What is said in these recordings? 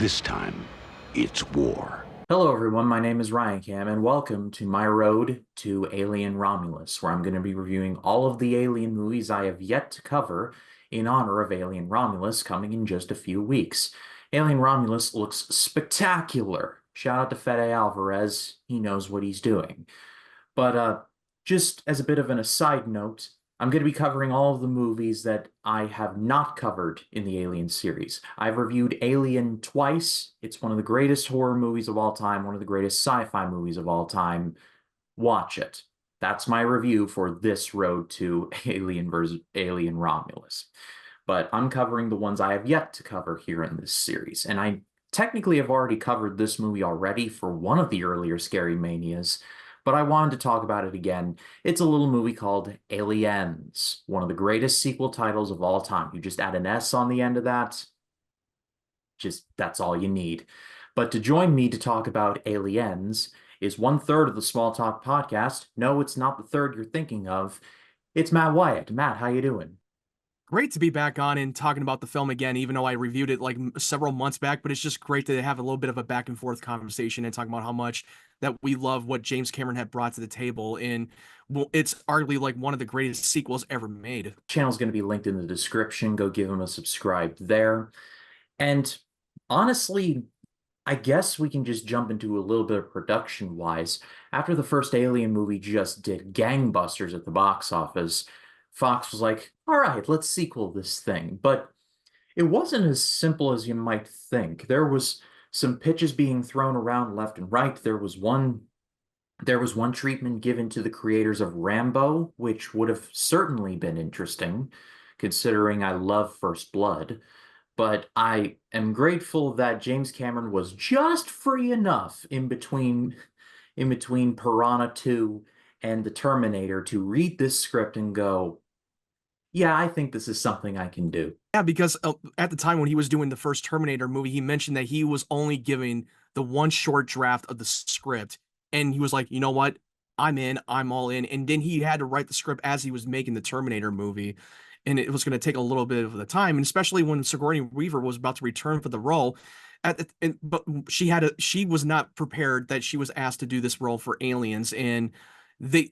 This time, it's war. Hello, everyone. My name is Ryan Cam, and welcome to my road to Alien Romulus, where I'm going to be reviewing all of the Alien movies I have yet to cover in honor of Alien Romulus coming in just a few weeks. Alien Romulus looks spectacular. Shout out to Fede Alvarez. He knows what he's doing. But just as a bit of an aside note, I'm going to be covering all of the movies that I have not covered in the Alien series. I've reviewed Alien twice. It's one of the greatest horror movies of all time, one of the greatest sci-fi movies of all time. Watch it. That's my review for this road to Alien versus Alien Romulus. But I'm covering the ones I have yet to cover here in this series. And I technically have already covered this movie already for one of the earlier Scary Manias, but I wanted to talk about it again. It's a little movie called Aliens, one of the greatest sequel titles of all time. You just add an S on the end of that, just that's all you need. But to join me to talk about Aliens is one third of the Small Talk podcast. No, it's not the third you're thinking of. It's Matt Wyatt. Matt, how you doing? Great to be back on and talking about the film again, even though I reviewed it like several months back. But it's just great to have a little bit of a back and forth conversation and talk about how much that we love what James Cameron had brought to the table. And well, it's arguably like one of the greatest sequels ever made. Channel's going to be linked in the description. Go give him a subscribe there. And honestly, I guess we can just jump into a little bit of production wise. After the first Alien movie just did gangbusters at the box office, Fox was like, all right, let's sequel this thing. But it wasn't as simple as you might think. There was some pitches being thrown around left and right. There was one treatment given to the creators of Rambo, which would have certainly been interesting, considering I love First Blood. But I am grateful that James Cameron was just free enough in between Piranha 2 and The Terminator to read this script and go, yeah, I think this is something I can do. Yeah, because at the time when he was doing the first Terminator movie, he mentioned that he was only giving the one short draft of the script. And he was like, you know what? I'm in, I'm all in. And then he had to write the script as he was making the Terminator movie. And it was going to take a little bit of the time. And especially when Sigourney Weaver was about to return for the role. But she was not prepared that she was asked to do this role for Aliens. And the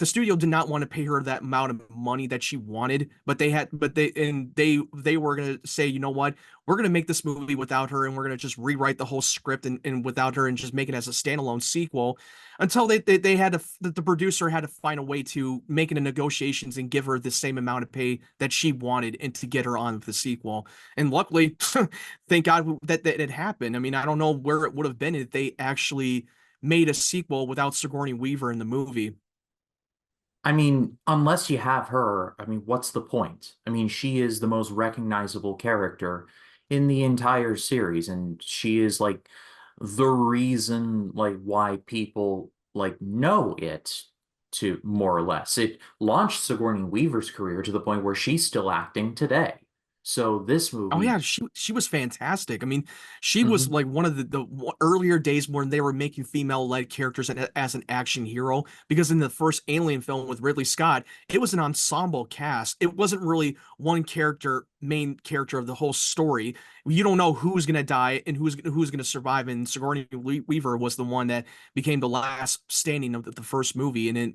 studio did not want to pay her that amount of money that she wanted, but they were gonna say, you know what, we're gonna make this movie without her, and we're gonna just rewrite the whole script and without her, and just make it as a standalone sequel, until they had to, the producer had to find a way to make it in negotiations and give her the same amount of pay that she wanted and to get her on with the sequel. And luckily, thank God that it happened. I mean, I don't know where it would have been if they actually made a sequel without Sigourney Weaver in the movie. I mean, unless you have her, I mean, what's the point? I mean, she is the most recognizable character in the entire series, and she is like the reason like why people like know it to more or less. It launched Sigourney Weaver's career to the point where she's still acting today. So this Oh movie, yeah, she was fantastic. I mean, she was mhm. like one of the earlier days when they were making female-led characters as an action hero. Because in the first Alien film with Ridley Scott, it was an ensemble cast. It wasn't really one character, main character of the whole story. You don't know who's gonna die and who's gonna survive. And Sigourney Weaver was the one that became the last standing of the first movie, and it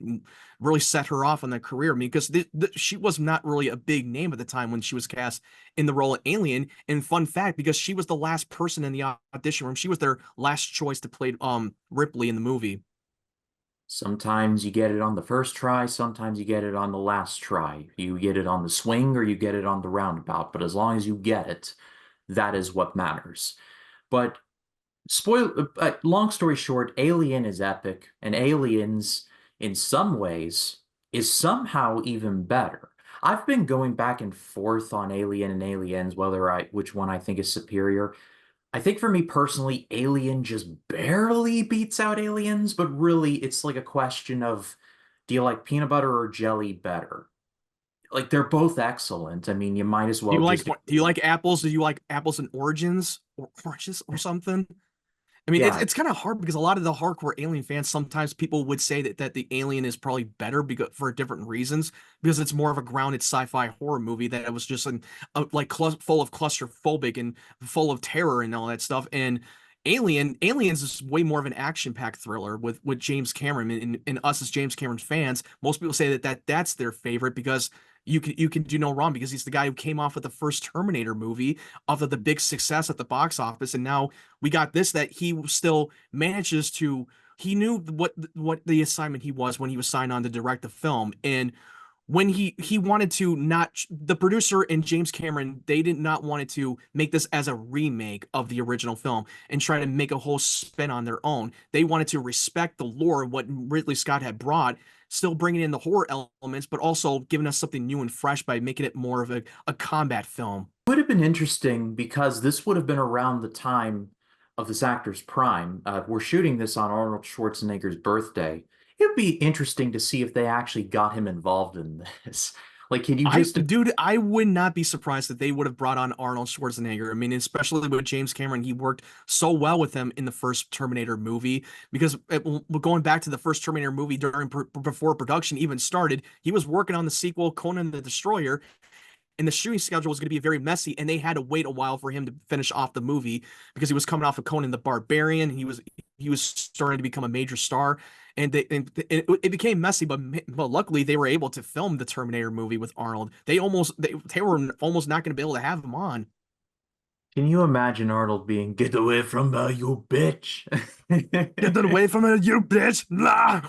really set her off on that career. I mean, because she was not really a big name at the time when she was cast in the role of Alien. And fun fact, because she was the last person in the audition room, she was their last choice to play Ripley in the movie. Sometimes you get it on the first try, sometimes you get it on the last try. You get it on the swing or you get it on the roundabout, but as long as you get it, that is what matters. But long story short, Alien is epic, and Aliens, in some ways, is somehow even better. I've been going back and forth on Alien and Aliens, which one I think is superior. I think for me personally, Alien just barely beats out Aliens, but really it's like a question of, do you like peanut butter or jelly better? Like they're both excellent. I mean, you might as well just Do you like apples? Do you like apples and origins or oranges or something? I mean, Yeah, it's kind of hard because a lot of the hardcore Alien fans, sometimes people would say that the Alien is probably better because for different reasons, because it's more of a grounded sci-fi horror movie that it was just full of claustrophobic and full of terror and all that stuff. And Aliens is way more of an action-packed thriller with James Cameron, and us as James Cameron fans. Most people say that's their favorite because you can do no wrong because he's the guy who came off with the first Terminator movie off of the big success at the box office, and now we got this that he still manages to. He knew what the assignment he was when he was signed on to direct the film, and when he wanted to not the producer and James Cameron, they did not want to make this as a remake of the original film and try to make a whole spin on their own. They wanted to respect the lore of what Ridley Scott had brought, still bringing in the horror elements, but also giving us something new and fresh by making it more of a combat film. would have been interesting because this would have been around the time of this actor's prime. We're shooting this on Arnold Schwarzenegger's birthday. It'd be interesting to see if they actually got him involved in this. Like, can you just Dude, I would not be surprised if they would have brought on Arnold Schwarzenegger. I mean, especially with James Cameron, he worked so well with him in the first Terminator movie because going back to the first Terminator movie before production even started, he was working on the sequel, Conan the Destroyer, and the shooting schedule was going to be very messy, and they had to wait a while for him to finish off the movie because he was coming off of Conan the Barbarian. He was starting to become a major star, and it became messy. But luckily, they were able to film the Terminator movie with Arnold. They were almost not going to be able to have him on. can you imagine Arnold being get away from you bitch? Get that away from her, you bitch! Nah!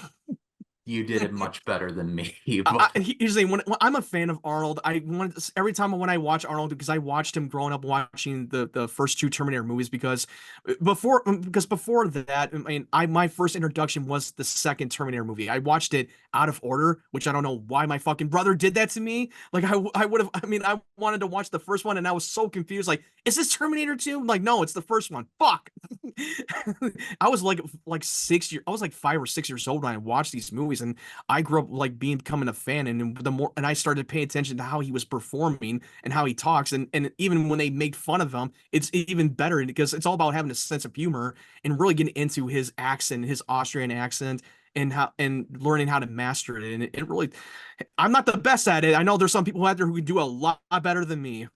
You did it much better than me, but Here's the thing, when I'm a fan of Arnold, I want every time when I watch Arnold because I watched him growing up watching the first two Terminator movies because before that, I mean, I my first introduction was the second Terminator movie. I watched it out of order, which I don't know why my fucking brother did that to me. Like I would have, I mean, I wanted to watch the first one and I was so confused. Like, is this Terminator 2? I'm like, no, it's the first one. Fuck. I was like 6 years, I was like 5 or 6 years old when I watched these movies, and I grew up like becoming a fan, and I started paying attention to how he was performing and how he talks, and even when they make fun of him, it's even better because it's all about having a sense of humor and really getting into his accent, his Austrian accent. And learning how to master it, and it really, I'm not the best at it. I know there's some people out there who can do a lot better than me.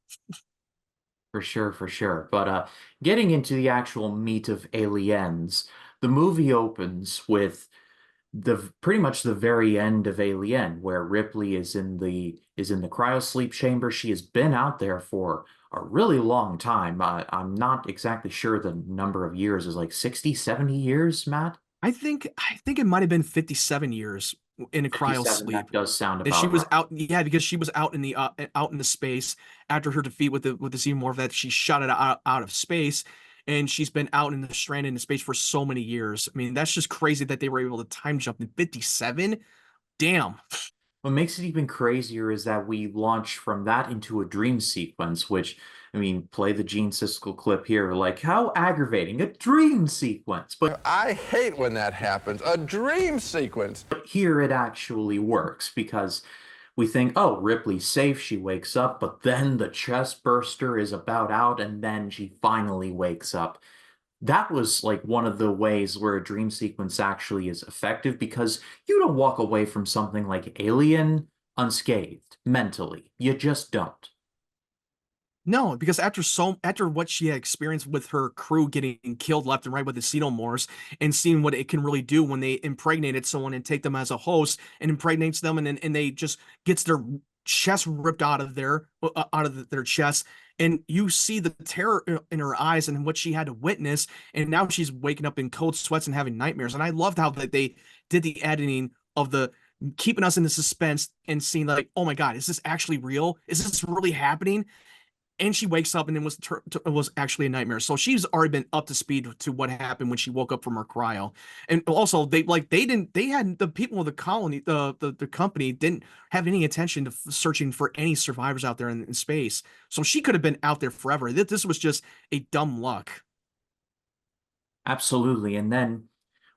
for sure, for sure. But getting into the actual meat of Aliens, the movie opens with the pretty much the very end of Alien, where Ripley is in the cryosleep chamber. She has been out there for a really long time. I'm not exactly sure the number of years is like 60, 70 years, Matt. I think it might have been 57 years in a cryo 57, sleep that does sound that she about was right. out. Yeah, because she was out in the space after her defeat with the xenomorph that she shot it out of space, and she's been out in the stranded in space for so many years. I mean, that's just crazy that they were able to time jump in 57. Damn. What makes it even crazier is that we launch from that into a dream sequence, which, I mean, play the Gene Siskel clip here. Like, how aggravating, a dream sequence. But I hate when that happens. A dream sequence. here it actually works because we think, oh, Ripley's safe, she wakes up, but then the chest burster is about out, and then she finally wakes up. That was like one of the ways where a dream sequence actually is effective because you don't walk away from something like Alien unscathed mentally. You just don't. No, because after what she had experienced with her crew getting killed left and right with the xenomorphs and seeing what it can really do when they impregnated someone and take them as a host and impregnates them and they just gets their chest ripped out of their chest, and you see the terror in her eyes and what she had to witness, and now she's waking up in cold sweats and having nightmares. And I loved how that they did the editing of the keeping us in the suspense and seeing like, oh my God, is this actually real? Is this really happening? And she wakes up and it was actually a nightmare. So she's already been up to speed to what happened when she woke up from her cryo. And also they had the people of the colony, the company didn't have any intention to searching for any survivors out there in space. So she could have been out there forever. This was just a dumb luck. Absolutely. And then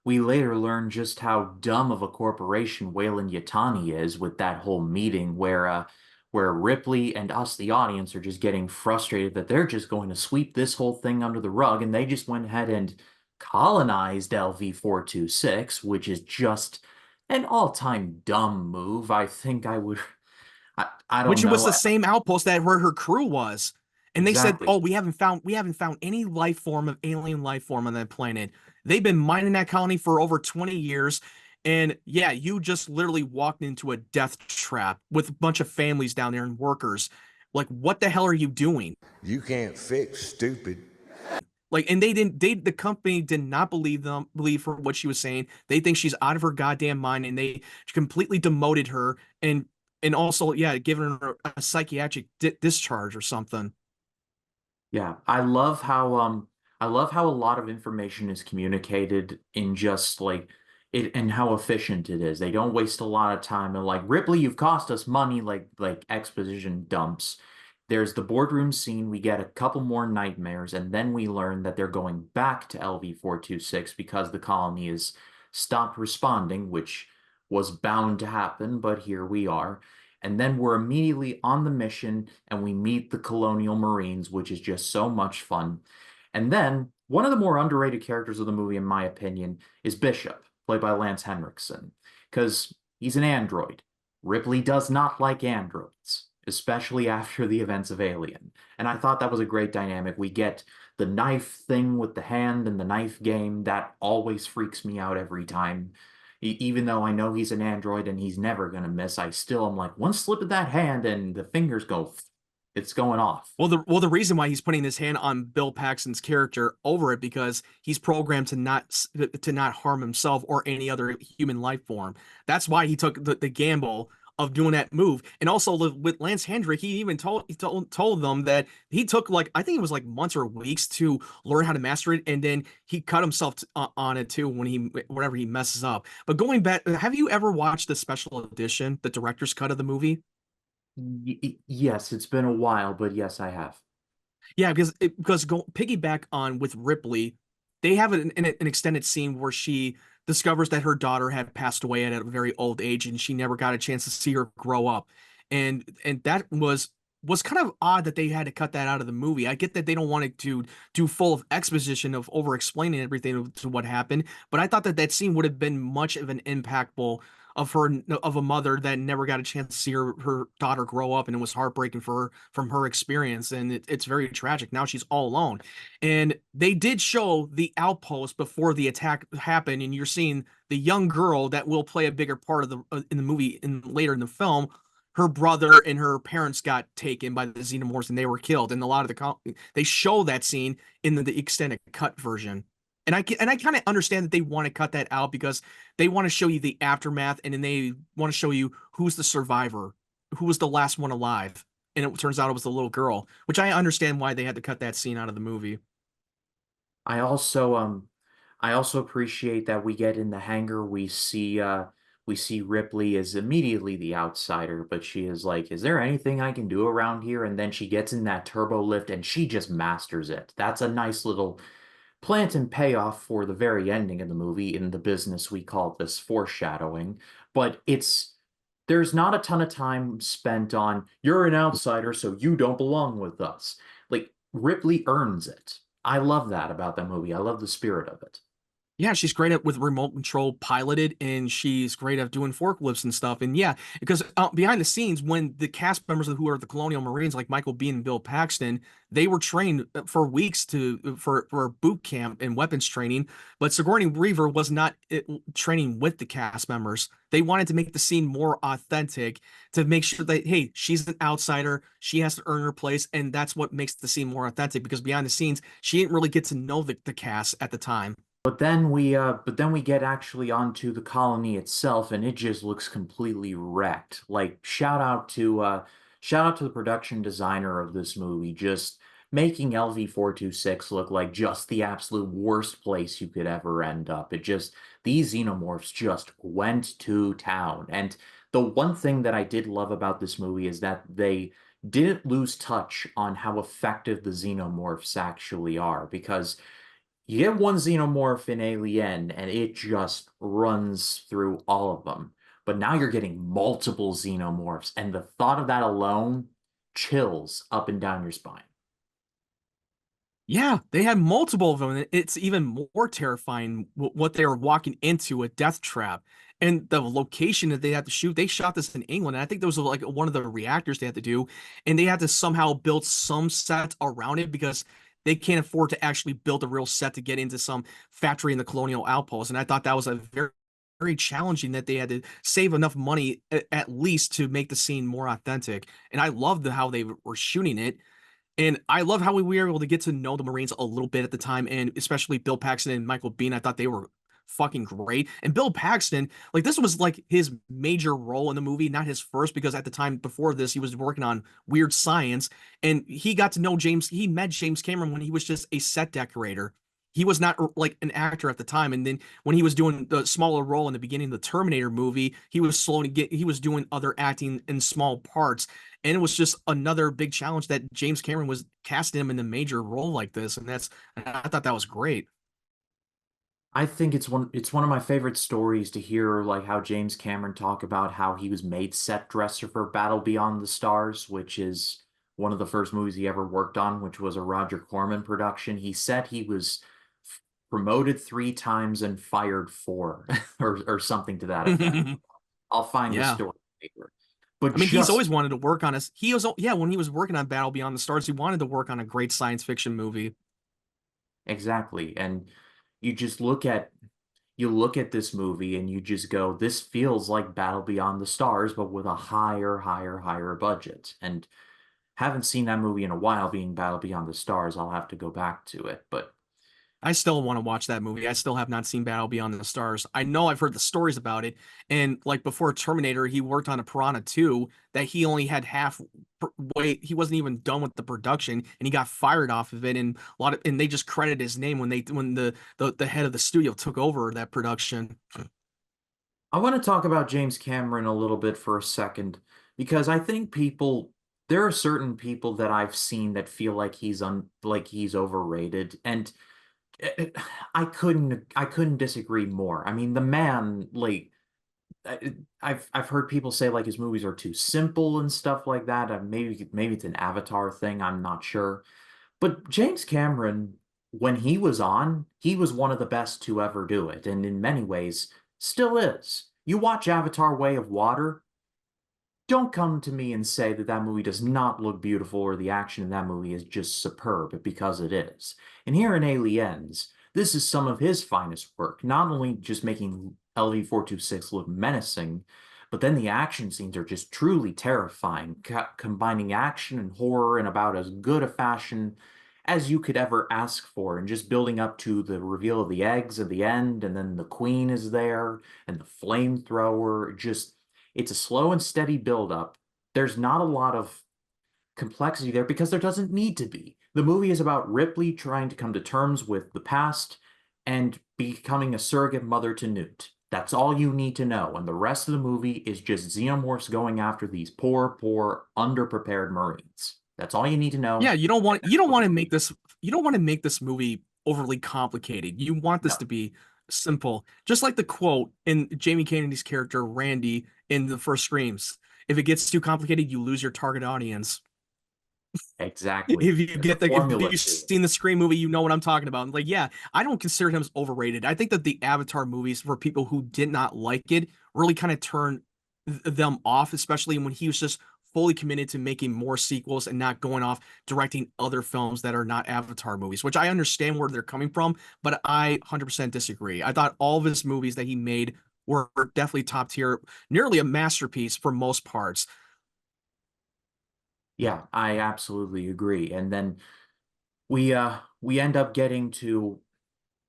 we later learn just how dumb of a corporation Weyland-Yutani is with that whole meeting where Ripley and us, the audience, are just getting frustrated that they're just going to sweep this whole thing under the rug, and they just went ahead and colonized LV-426, which is just an all-time dumb move. I think I would, I don't Which was know. the same outpost that where her crew was. And they said, Exactly. "Oh, we haven't found any life form of alien life form on that planet. They've been mining that colony for over 20 years." And yeah, you just literally walked into a death trap with a bunch of families down there and workers. Like, what the hell are you doing? You can't fix stupid. Like, and the company did not believe her what she was saying. They think she's out of her goddamn mind, and they completely demoted her and also, yeah, giving her a psychiatric discharge or something. Yeah, I love how a lot of information is communicated in just like it and how efficient it is. They don't waste a lot of time and like Ripley, you've cost us money like exposition dumps. There's the boardroom scene, we get a couple more nightmares, and then we learn that they're going back to LV-426 because the colony is stopped responding, which was bound to happen, but here we are. And then we're immediately on the mission and we meet the Colonial Marines, which is just so much fun. And then one of the more underrated characters of the movie, in my opinion, is Bishop, played by Lance Henriksen, because he's an android. Ripley does not like androids, especially after the events of Alien. And I thought that was a great dynamic. We get the knife thing with the hand and the knife game that always freaks me out every time. Even though I know he's an android and he's never gonna miss, I still am like, one slip of that hand and the fingers go, it's going off. Well, the reason why he's putting his hand on Bill Paxton's character over it because he's programmed to not harm himself or any other human life form. That's why he took the gamble of doing that move. And also with Lance Hendrick, he even told them that he took like I think it was like months or weeks to learn how to master it, and then he cut himself on it too whenever he messes up. But going back, have you ever watched the special edition, the director's cut of the movie? Yes, it's been a while, but yes, I have. Yeah, because go piggyback on with Ripley, they have an extended scene where she discovers that her daughter had passed away at a very old age, and she never got a chance to see her grow up, and that was kind of odd that they had to cut that out of the movie. I get that they don't want it to do full of exposition of over explaining everything to what happened, but I thought that that scene would have been much of an impactful of a mother that never got a chance to see her daughter grow up, and it was heartbreaking for her from her experience, and it's very tragic. Now she's all alone, and they did show the outpost before the attack happened, and you're seeing the young girl that will play a bigger part of the in the movie in later in the film. Her brother and her parents got taken by the xenomorphs and they were killed, and a lot of they show that scene in the extended cut version. And I kind of understand that they want to cut that out because they want to show you the aftermath, and then they want to show you who's the survivor, who was the last one alive. And it turns out it was the little girl, which I understand why they had to cut that scene out of the movie. I also I also appreciate that we get in the hangar, we see Ripley is immediately the outsider, but she is like, is there anything I can do around here? And then she gets in that turbo lift and she just masters it. That's a nice little plant and payoff for the very ending of the movie. In the business, we call this foreshadowing, but there's not a ton of time spent on you're an outsider, so you don't belong with us. Like Ripley earns it. I love that about that movie. I love the spirit of it. Yeah, she's great at with remote control piloted, and she's great at doing forklifts and stuff. And yeah, because behind the scenes, when the cast members who are the Colonial Marines, like Michael Biehn and Bill Paxton, they were trained for weeks for boot camp and weapons training. But Sigourney Weaver was not training with the cast members. They wanted to make the scene more authentic to make sure that hey, she's an outsider, she has to earn her place, and that's what makes the scene more authentic. Because behind the scenes, she didn't really get to know the cast at the time. But then we get actually onto the colony itself, and it just looks completely wrecked. Like shout out to the production designer of this movie, just making LV-426 look like just the absolute worst place you could ever end up. It just these xenomorphs just went to town. And the one thing that I did love about this movie is that they didn't lose touch on how effective the xenomorphs actually are, because you get one xenomorph in Alien, and it just runs through all of them. But now you're getting multiple xenomorphs, and the thought of that alone chills up and down your spine. Yeah, they had multiple of them. And it's even more terrifying what they were walking into, a death trap. And the location that they had to shoot, they shot this in England. And I think there was like one of the reactors they had to do. And they had to somehow build some set around it because they can't afford to actually build a real set to get into some factory in the Colonial Outpost. And I thought that was a very challenging that they had to save enough money at least to make the scene more authentic. And I loved how they were shooting it. And I love how we were able to get to know the Marines a little bit at the time, and especially Bill Paxton and Michael Biehn. I thought they were fucking great. And Bill Paxton, like this was like his major role in the movie, not his first, because at the time before this, he was working on Weird Science, and he got to know James. He met James Cameron when he was just a set decorator. He was not like an actor at the time. And then when he was doing the smaller role in the beginning of the Terminator movie, he was he was doing other acting in small parts. And it was just another big challenge that James Cameron was casting him in a major role like this. And I thought that was great. I think it's one of my favorite stories to hear like how James Cameron talk about how he was made set dresser for Battle Beyond the Stars, which is one of the first movies he ever worked on, which was a Roger Corman production. He said he was promoted 3 times and fired 4 or something to that effect. I'll find the Yeah. story later. But I mean, he's just always wanted to work on us. He was, yeah, when he was working on Battle Beyond the Stars, he wanted to work on a great science fiction movie. exactly. And you just look at this movie and you just go, this feels like Battle Beyond the Stars, but with a higher budget. And haven't seen that movie in a while, being Battle Beyond the Stars. I'll have to go back to it. But I still want to watch that movie. I still have not seen Battle Beyond the Stars. I know I've heard the stories about it. And like before Terminator, he worked on a Piranha 2 that he only had half way. He wasn't even done with the production and he got fired off of it. And and they just credited his name when the head of the studio took over that production. I want to talk about James Cameron a little bit for a second because I think there are certain people that I've seen that feel like he's overrated, and eh, I couldn't disagree more. I mean, the man, like, I've heard people say like his movies are too simple and stuff like that. Maybe it's an Avatar thing. I'm not sure. But James Cameron, when he was on, he was one of the best to ever do it, and in many ways still is. You watch Avatar: Way of Water, don't come to me and say that that movie does not look beautiful or the action in that movie is just superb, because it is. And here in Aliens, this is some of his finest work, not only just making LV-426 look menacing, but then the action scenes are just truly terrifying, combining action and horror in about as good a fashion as you could ever ask for, and just building up to the reveal of the eggs at the end, and then the queen is there, and the flamethrower. Just, it's a slow and steady build up. There's not a lot of complexity there because there doesn't need to be. The movie is about Ripley trying to come to terms with the past and becoming a surrogate mother to Newt. That's all you need to know. And the rest of the movie is just xenomorphs going after these poor, underprepared Marines. That's all you need to know. Yeah, you don't want to make this movie overly complicated. You want this No, to be simple. Just like the quote in Jamie Kennedy's character Randy in the first Screams. If it gets too complicated, you lose your target audience. exactly. If you There's a get if formula you've to it. seen the Scream movie, you know what I'm talking about. Like, yeah, I don't consider him as overrated. I think that the Avatar movies, for people who did not like it, really kind of turned them off, especially when he was just fully committed to making more sequels and not going off directing other films that are not Avatar movies, which I understand where they're coming from, but I 100% disagree. I thought all of his movies that he made were definitely top tier, nearly a masterpiece for most parts. Yeah, I absolutely agree. And then we end up getting to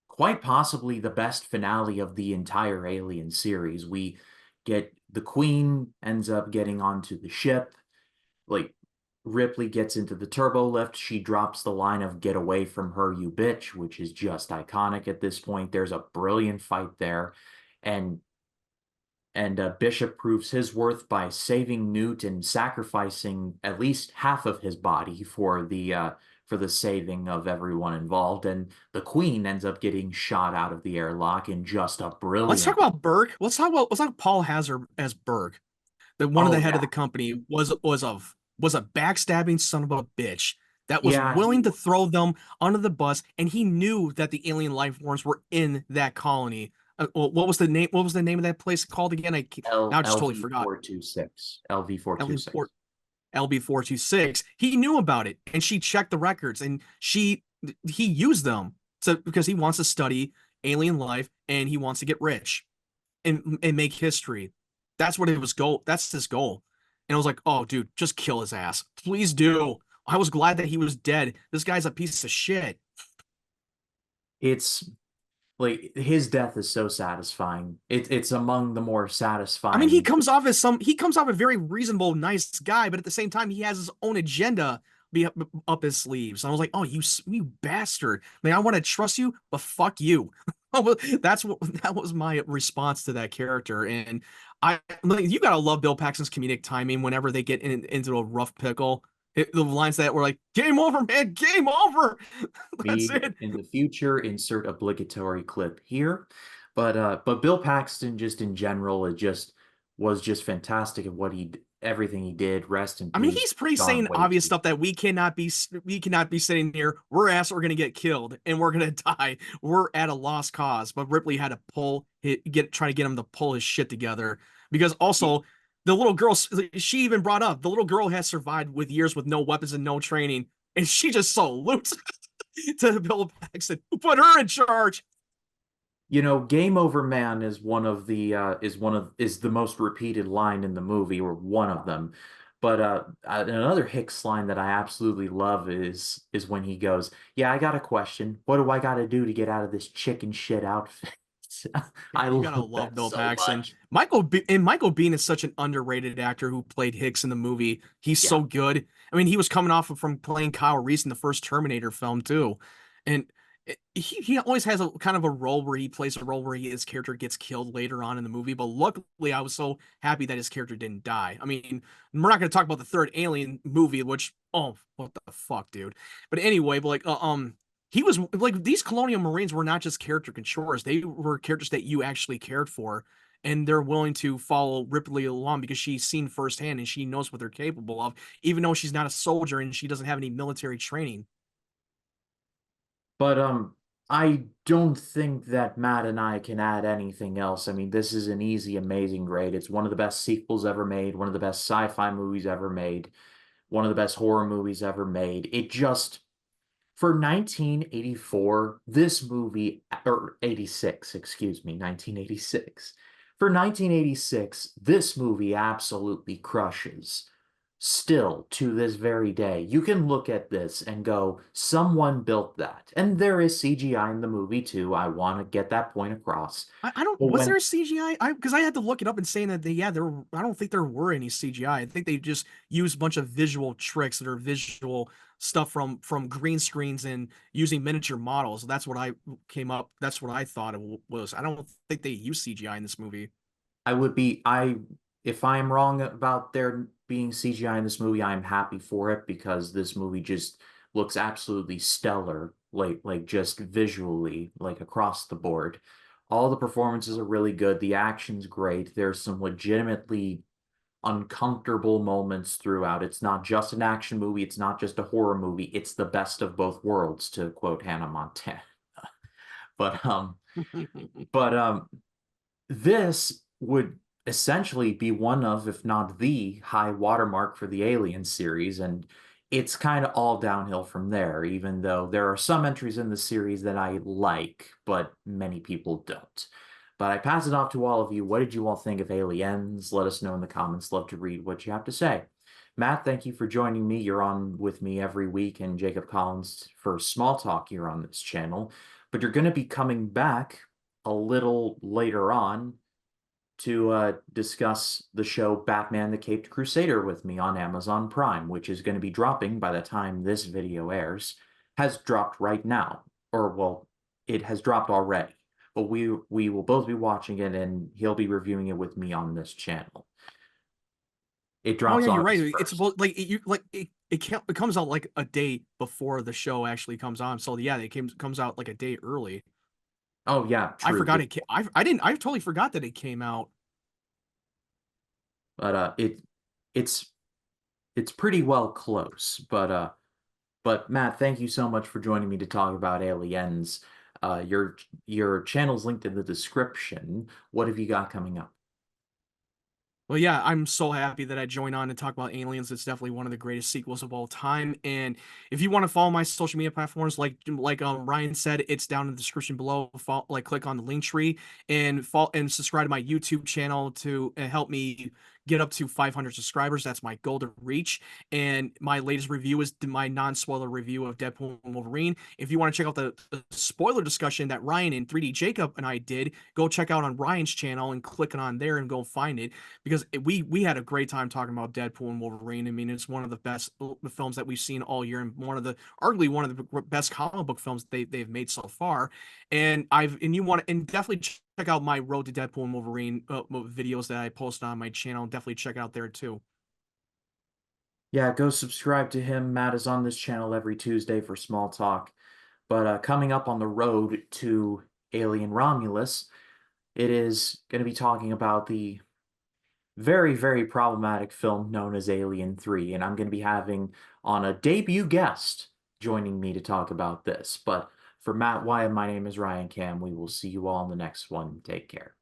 quite possibly the best finale of the entire Alien series. We get the Queen ends up getting onto the ship. Like, Ripley gets into the turbo lift. She drops the line of "Get away from her, you bitch," which is just iconic at this point. There's a brilliant fight there. And Bishop proves his worth by saving Newt and sacrificing at least half of his body for the saving of everyone involved. And the Queen ends up getting shot out of the airlock in just a Let's talk brilliant. about Berg. Let's talk Paul Hazard as Berg. The one of Oh the head of yeah, the company was a backstabbing son of a bitch that was Yeah, willing to throw them under the bus, and he knew that the alien life forms were in that colony. Well, what was the name? What was the name of that place called again? Now I just totally forgot. LV426. LV426. LB4 LB426. He knew about it, and she checked the records, and he used them because he wants to study alien life and he wants to get rich and make history. That's what it was goal. That's his goal. And I was like, oh, dude, just kill his ass. Please do. I was glad that he was dead. This guy's a piece of shit. It's like his death is so satisfying. It's among the more I mean, he satisfying. comes off a very reasonable, nice guy, but at the same time, he has his own agenda be up his sleeves. And I was like, oh, you bastard. I mean, I want to trust you, but fuck you. That was my response to that character. And you gotta love Bill Paxton's comedic timing whenever they get into a rough pickle. The lines that were like, game over, man, game over. That's Me it. in the future, insert obligatory clip here. But Bill Paxton just in general, was just fantastic at everything he did. Rest in I mean, peace, he's pretty John saying obvious Wayne. stuff that we cannot be sitting here. We're gonna get killed and we're gonna die. We're at a lost cause. But Ripley had to try to get him to pull his shit together because also the little girl, she even brought up the little girl has survived with years with no weapons and no training, and she just salutes to Bill Paxton, who put her in charge. Game over man is is the most repeated line in the movie, or one of them. But another Hicks line that I absolutely love is when he goes, "Yeah, I got a question. What do I got to do to get out of this chicken shit outfit?" I You gotta love love that Bill so Paxton. much. Michael Biehn is such an underrated actor who played Hicks in the movie. He's Yeah. so good. I mean, he was coming off from playing Kyle Reese in the first Terminator film too, and he always has a kind of a role where he plays a role where his character gets killed later on in the movie. But luckily, I was so happy that his character didn't die. I mean, we're not going to talk about the third Alien movie, which what the fuck, dude. But anyway, but like he was like these Colonial Marines were not just character controllers; they were characters that you actually cared for, and they're willing to follow Ripley along because she's seen firsthand and she knows what they're capable of, even though she's not a soldier and she doesn't have any military training. But I don't think that Matt and I can add anything else. I mean, this is an easy, amazing grade. It's one of the best sequels ever made, one of the best sci-fi movies ever made, one of the best horror movies ever made. It just For 1984, this movie, or 86, excuse me, 1986. For 1986, this movie absolutely crushes. Still, to this very day, you can look at this and go, someone built that. And there is CGI in the movie too. I want to get that point across. I don't. But Was when there a CGI? Because I had to look it up and saying that there. I don't think there were any CGI. I think they just used a bunch of visual tricks that are visual stuff from green screens and using miniature models. That's what I came up. That's what I thought it was. I don't think they used CGI in this movie. I would be I if I'm wrong about there being CGI in this movie, I'm happy for it because this movie just looks absolutely stellar, like just visually, like across the board. All the performances are really good. The action's great. There's some legitimately uncomfortable moments throughout. It's not just an action movie, it's not just a horror movie. It's the best of both worlds, to quote Hannah Montana. But but this would essentially be one of, if not the high watermark for the Alien series, and it's kind of all downhill from there, even though there are some entries in the series that I like, but many people don't. But I pass it off to all of you. What did you all think of Aliens? Let us know in the comments. Love to read what you have to say. Matt, thank you for joining me. You're on with me every week, and Jacob Collins for Small Talk here on this channel. But you're going to be coming back a little later on to discuss the show Batman the Caped Crusader with me on Amazon Prime, which is going to be dropping by the time this video airs. Has dropped right now, or well, it has dropped already. But we will both be watching it, and he'll be reviewing it with me on this channel. It Oh drops yeah, you're right. August It's 1st. about like it comes out like a day before the show actually comes on. So yeah, comes out like a day early. Oh yeah, I true. forgot it. I didn't. I totally forgot that it came out. But it's pretty well close. But But Matt, thank you so much for joining me to talk about Aliens. Your channel's linked in the description. What have you got coming up? Well, yeah, I'm so happy that I joined on to talk about Aliens. It's definitely one of the greatest sequels of all time. And if you want to follow my social media platforms, like Ryan said, it's down in the description below. Click on the link tree and follow and subscribe to my YouTube channel to help me get up to 500 subscribers. That's my goal to reach. And my latest review is my non-spoiler review of Deadpool and Wolverine. If you want to check out the spoiler discussion that Ryan and 3D Jacob and I did, go check out on Ryan's channel and click on there and go find it because we had a great time talking about Deadpool and Wolverine. I mean, it's one of the best films that we've seen all year, and arguably one of the best comic book films they've made so far. And definitely check out my Road to Deadpool and Wolverine videos that I post on my channel. Definitely check out there too. Yeah, go subscribe to him. Matt is on this channel every Tuesday for small talk. But coming up on the road to Alien Romulus, it is going to be talking about the very, very problematic film known as Alien 3. And I'm going to be having on a debut guest joining me to talk about this. But for Matt Wyatt, my name is Ryan Cam. We will see you all in the next one. Take care.